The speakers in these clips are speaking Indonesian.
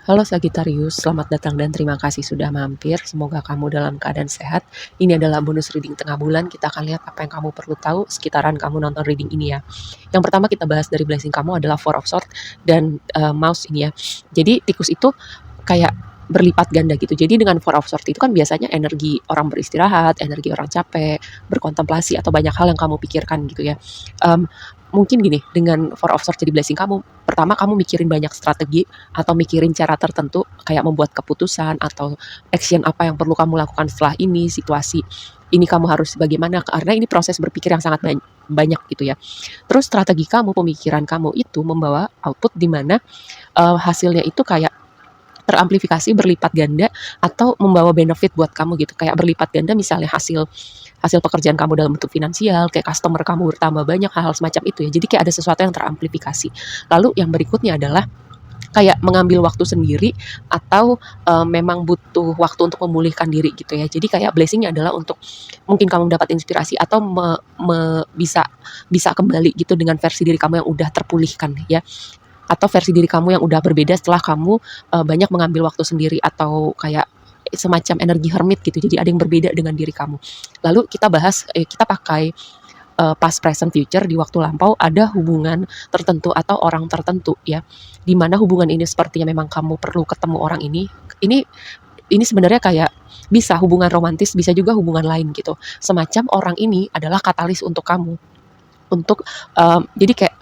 Halo Sagittarius, selamat datang dan terima kasih sudah mampir. Semoga kamu dalam keadaan sehat. Ini adalah bonus reading tengah bulan. Kita akan lihat apa yang kamu perlu tahu sekitaran kamu nonton reading ini ya. Yang pertama kita bahas dari blessing kamu adalah Four of Swords dan Mouse ini ya. Jadi tikus itu kayak berlipat ganda gitu. Jadi dengan Four of Swords itu kan biasanya energi orang beristirahat, energi orang capek, berkontemplasi atau banyak hal yang kamu pikirkan gitu ya. Um, Mungkin gini, dengan Four of Swords jadi blessing kamu, pertama kamu mikirin banyak strategi atau mikirin cara tertentu kayak membuat keputusan atau action apa yang perlu kamu lakukan setelah ini, situasi ini kamu harus bagaimana, karena ini proses berpikir yang sangat banyak gitu ya. Terus strategi kamu, pemikiran kamu itu membawa output di mana hasilnya itu kayak teramplifikasi berlipat ganda atau membawa benefit buat kamu gitu. Kayak berlipat ganda misalnya hasil hasil pekerjaan kamu dalam bentuk finansial, kayak customer kamu bertambah banyak, hal-hal semacam itu ya. Jadi kayak ada sesuatu yang teramplifikasi. Lalu yang berikutnya adalah kayak mengambil waktu sendiri atau memang butuh waktu untuk memulihkan diri gitu ya. Jadi kayak blessing-nya adalah untuk mungkin kamu dapat inspirasi atau bisa bisa kembali gitu dengan versi diri kamu yang udah terpulihkan ya, atau versi diri kamu yang udah berbeda setelah kamu banyak mengambil waktu sendiri atau kayak semacam energi hermit gitu. Jadi ada yang berbeda dengan diri kamu. Lalu kita bahas, kita pakai past, present, future. Di waktu lampau ada hubungan tertentu atau orang tertentu ya, di mana hubungan ini sepertinya memang kamu perlu ketemu orang ini. Ini sebenarnya kayak bisa hubungan romantis, bisa juga hubungan lain gitu. Semacam orang ini adalah katalis untuk kamu, untuk jadi kayak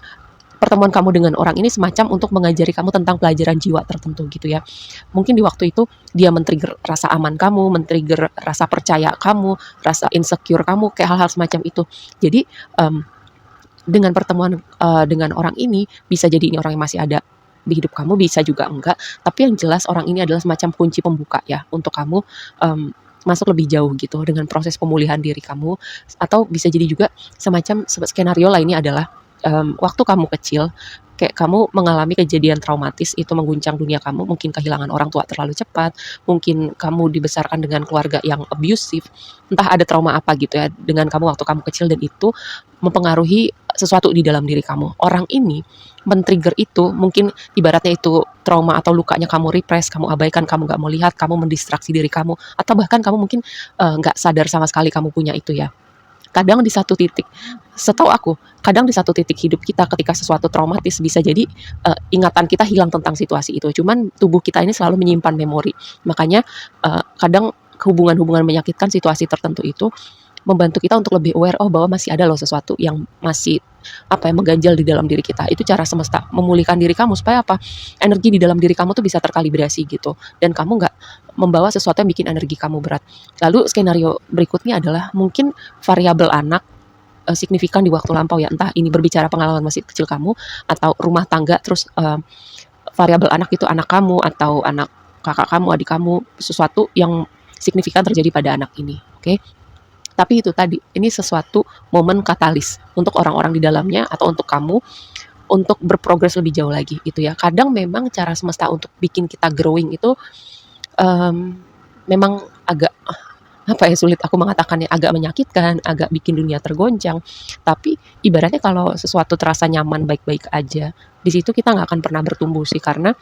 pertemuan kamu dengan orang ini semacam untuk mengajari kamu tentang pelajaran jiwa tertentu gitu ya. Mungkin di waktu itu dia men-trigger rasa aman kamu, men-trigger rasa percaya kamu, rasa insecure kamu, kayak hal-hal semacam itu. Jadi dengan pertemuan dengan orang ini, bisa jadi ini orang yang masih ada di hidup kamu, bisa juga enggak. Tapi yang jelas orang ini adalah semacam kunci pembuka ya untuk kamu masuk lebih jauh gitu dengan proses pemulihan diri kamu. Atau bisa jadi juga semacam skenario lainnya adalah waktu kamu kecil, kayak kamu mengalami kejadian traumatis itu mengguncang dunia kamu, mungkin kehilangan orang tua terlalu cepat, mungkin kamu dibesarkan dengan keluarga yang abusive, entah ada trauma apa gitu ya dengan kamu waktu kamu kecil, dan itu mempengaruhi sesuatu di dalam diri kamu. Orang ini men-trigger itu, mungkin ibaratnya itu trauma atau lukanya kamu repress, kamu abaikan, kamu gak mau lihat, kamu mendistraksi diri kamu, atau bahkan kamu mungkin nggak sadar sama sekali kamu punya itu ya. Kadang di satu titik, setahu aku, kadang di satu titik hidup kita ketika sesuatu traumatis bisa jadi ingatan kita hilang tentang situasi itu. Cuman tubuh kita ini selalu menyimpan memori. Makanya kadang hubungan-hubungan menyakitkan situasi tertentu itu membantu kita untuk lebih aware, oh bahwa masih ada loh sesuatu yang masih apa ya, mengganjal di dalam diri kita. Itu cara semesta memulihkan diri kamu supaya apa? Energi di dalam diri kamu tuh bisa terkalibrasi gitu, dan kamu nggak membawa sesuatu yang bikin energi kamu berat. Lalu skenario berikutnya adalah mungkin variabel anak signifikan di waktu lampau ya, entah ini berbicara pengalaman masih kecil kamu atau rumah tangga, terus variabel anak itu anak kamu atau anak kakak kamu, adik kamu, sesuatu yang signifikan terjadi pada anak ini, oke? Tapi itu tadi, ini sesuatu momen katalis untuk orang-orang di dalamnya atau untuk kamu untuk berprogres lebih jauh lagi gitu ya. Kadang memang cara semesta untuk bikin kita growing itu memang agak apa ya, sulit aku mengatakannya, agak menyakitkan, agak bikin dunia tergoncang. Tapi ibaratnya kalau sesuatu terasa nyaman, baik-baik aja, di situ kita nggak akan pernah bertumbuh sih, karena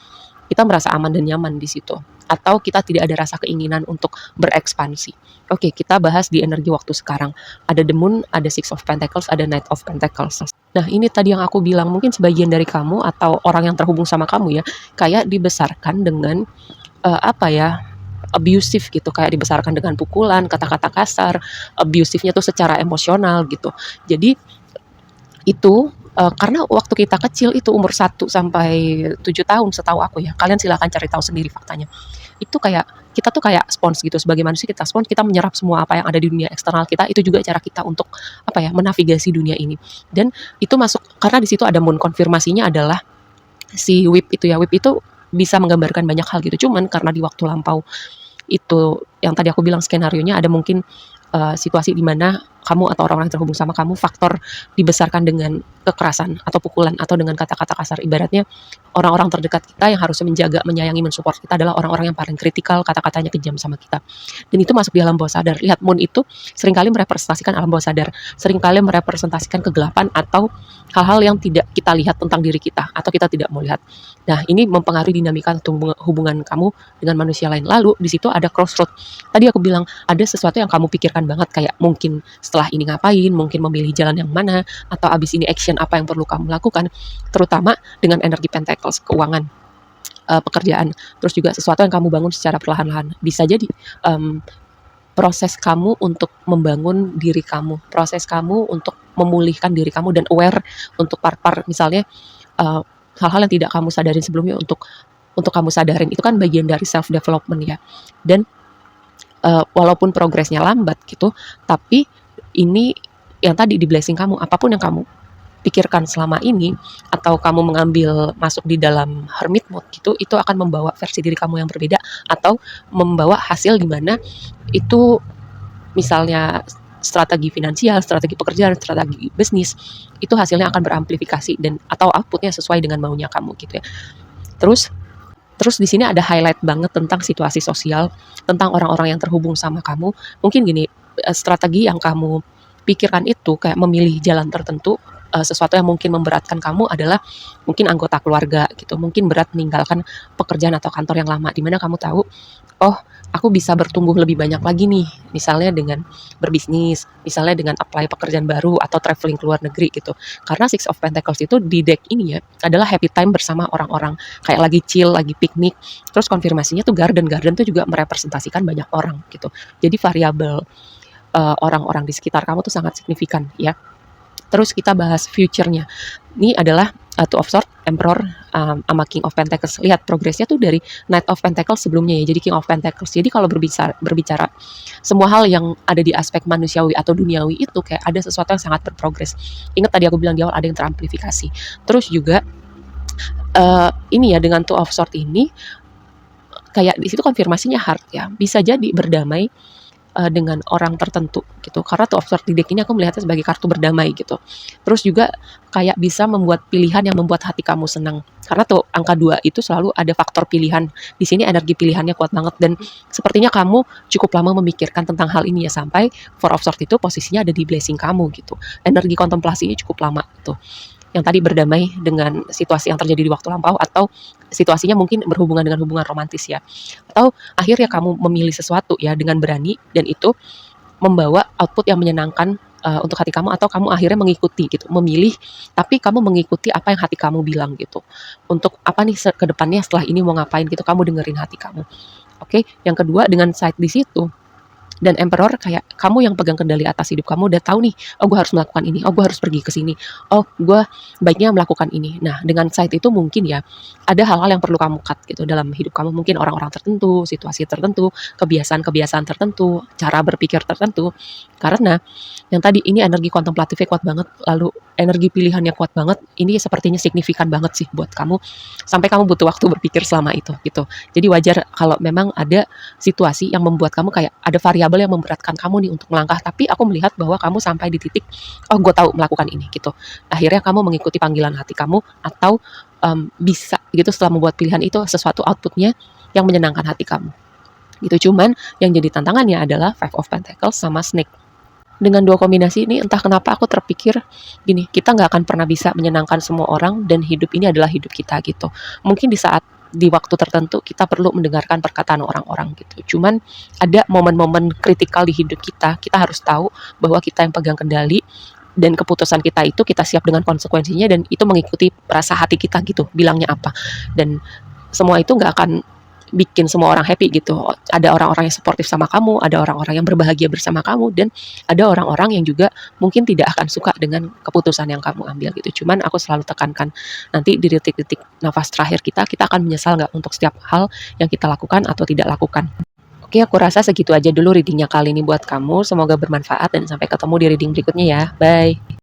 kita merasa aman dan nyaman di situ. Atau kita tidak ada rasa keinginan untuk berekspansi. Oke, kita bahas di energi waktu sekarang. Ada The Moon, ada Six of Pentacles, ada Knight of Pentacles. Nah, ini tadi yang aku bilang, mungkin sebagian dari kamu atau orang yang terhubung sama kamu ya, kayak dibesarkan dengan apa ya, abusive gitu, kayak dibesarkan dengan pukulan, kata-kata kasar, abusifnya tuh secara emosional gitu. Jadi itu karena waktu kita kecil itu umur 1 sampai 7 tahun setahu aku ya, kalian silahkan cari tahu sendiri faktanya. Itu kayak kita tuh kayak spons gitu, sebagai manusia kita spons, kita menyerap semua apa yang ada di dunia eksternal kita, itu juga cara kita untuk apa ya, menavigasi dunia ini. Dan itu masuk karena di situ ada moon, konfirmasinya adalah si whip itu ya. Whip itu bisa menggambarkan banyak hal gitu. Cuman karena di waktu lampau itu yang tadi aku bilang skenarionya ada mungkin situasi di mana kamu atau orang-orang yang terhubung sama kamu faktor dibesarkan dengan kekerasan atau pukulan atau dengan kata-kata kasar. Ibaratnya orang-orang terdekat kita yang harusnya menjaga, menyayangi, mensupport kita adalah orang-orang yang paling kritikal, kata-katanya kejam sama kita. Dan itu masuk di alam bawah sadar. Lihat, moon itu seringkali merepresentasikan alam bawah sadar, seringkali merepresentasikan kegelapan atau hal-hal yang tidak kita lihat tentang diri kita atau kita tidak mau lihat. Nah, ini mempengaruhi dinamika hubungan kamu dengan manusia lain. Lalu di situ ada crossroad. Tadi aku bilang ada sesuatu yang kamu pikirkan banget, kayak mungkin setelah ini ngapain, mungkin memilih jalan yang mana, atau abis ini action apa yang perlu kamu lakukan, terutama dengan energi pentacles, keuangan, pekerjaan, terus juga sesuatu yang kamu bangun secara perlahan-lahan. Bisa jadi proses kamu untuk membangun diri kamu, proses kamu untuk memulihkan diri kamu dan aware untuk part-part misalnya hal-hal yang tidak kamu sadarin sebelumnya untuk kamu sadarin. Itu kan bagian dari self development ya. Dan walaupun progresnya lambat gitu, tapi ini yang tadi di blessing kamu, apapun yang kamu pikirkan selama ini atau kamu mengambil masuk di dalam hermit mode gitu, itu akan membawa versi diri kamu yang berbeda atau membawa hasil di mana itu misalnya strategi finansial, strategi pekerjaan, strategi bisnis, itu hasilnya akan beramplifikasi dan atau outputnya sesuai dengan maunya kamu gitu ya. Terus di sini ada highlight banget tentang situasi sosial, tentang orang-orang yang terhubung sama kamu. Mungkin gini, strategi yang kamu pikirkan itu kayak memilih jalan tertentu, sesuatu yang mungkin memberatkan kamu adalah mungkin anggota keluarga gitu, mungkin berat meninggalkan pekerjaan atau kantor yang lama, di mana kamu tahu, oh aku bisa bertumbuh lebih banyak lagi nih, misalnya dengan berbisnis, misalnya dengan apply pekerjaan baru atau traveling ke luar negeri gitu. Karena Six of Pentacles itu di deck ini ya adalah happy time bersama orang-orang, kayak lagi chill, lagi piknik. Terus konfirmasinya tuh garden tuh juga merepresentasikan banyak orang gitu. Jadi variabel orang-orang di sekitar kamu tuh sangat signifikan ya. Terus kita bahas future-nya. Ini adalah Two of Swords, Emperor, sama King of Pentacles. Lihat progresnya tuh dari Knight of Pentacles sebelumnya ya, jadi King of Pentacles. Jadi kalau berbicara semua hal yang ada di aspek manusiawi atau duniawi itu kayak ada sesuatu yang sangat berprogres. Ingat tadi aku bilang di awal ada yang teramplifikasi. Terus juga ini ya dengan Two of Swords ini kayak di situ konfirmasinya heart ya. Bisa jadi berdamai dengan orang tertentu gitu. Karena Two of Swords di deck ini aku melihatnya sebagai kartu berdamai gitu. Terus juga kayak bisa membuat pilihan yang membuat hati kamu senang. Karena tuh angka 2 itu selalu ada faktor pilihan. Di sini energi pilihannya kuat banget dan sepertinya kamu cukup lama memikirkan tentang hal ini ya sampai Four of Swords itu posisinya ada di blessing kamu gitu. Energi kontemplasinya cukup lama tuh. Yang tadi berdamai dengan situasi yang terjadi di waktu lampau atau situasinya mungkin berhubungan dengan hubungan romantis ya. Atau akhirnya kamu memilih sesuatu ya dengan berani dan itu membawa output yang menyenangkan untuk hati kamu atau kamu akhirnya mengikuti gitu, memilih tapi kamu mengikuti apa yang hati kamu bilang gitu. Untuk apa nih ke depannya setelah ini mau ngapain gitu, kamu dengerin hati kamu. Oke, yang kedua dengan side di situ dan Emperor kayak kamu yang pegang kendali atas hidup kamu, udah tahu nih, oh gue harus melakukan ini, oh gue harus pergi ke sini, oh gue baiknya melakukan ini. Nah dengan side itu mungkin ya ada hal-hal yang perlu kamu cut gitu dalam hidup kamu, mungkin orang-orang tertentu, situasi tertentu, kebiasaan-kebiasaan tertentu, cara berpikir tertentu. Karena yang tadi ini energi kontemplatifnya kuat banget, lalu energi pilihannya kuat banget, ini sepertinya signifikan banget sih buat kamu sampai kamu butuh waktu berpikir selama itu gitu. Jadi wajar kalau memang ada situasi yang membuat kamu kayak ada variabel yang memberatkan kamu nih untuk melangkah, tapi aku melihat bahwa kamu sampai di titik oh gue tahu melakukan ini gitu. Akhirnya kamu mengikuti panggilan hati kamu atau bisa gitu setelah membuat pilihan itu sesuatu outputnya yang menyenangkan hati kamu gitu. Cuman yang jadi tantangannya adalah Five of Pentacles sama Snake. Dengan dua kombinasi ini entah kenapa aku terpikir gini, kita nggak akan pernah bisa menyenangkan semua orang dan hidup ini adalah hidup kita gitu. Mungkin di waktu tertentu kita perlu mendengarkan perkataan orang-orang gitu. Cuman ada momen-momen kritikal di hidup kita, kita harus tahu bahwa kita yang pegang kendali dan keputusan kita itu kita siap dengan konsekuensinya dan itu mengikuti rasa hati kita gitu, bilangnya apa. Dan semua itu nggak akan bikin semua orang happy gitu. Ada orang-orang yang suportif sama kamu, ada orang-orang yang berbahagia bersama kamu, dan ada orang-orang yang juga mungkin tidak akan suka dengan keputusan yang kamu ambil gitu. Cuman aku selalu tekankan nanti di detik-detik nafas terakhir kita akan menyesal nggak untuk setiap hal yang kita lakukan atau tidak lakukan. Oke, aku rasa segitu aja dulu readingnya kali ini buat kamu. Semoga bermanfaat dan sampai ketemu di reading berikutnya ya. Bye.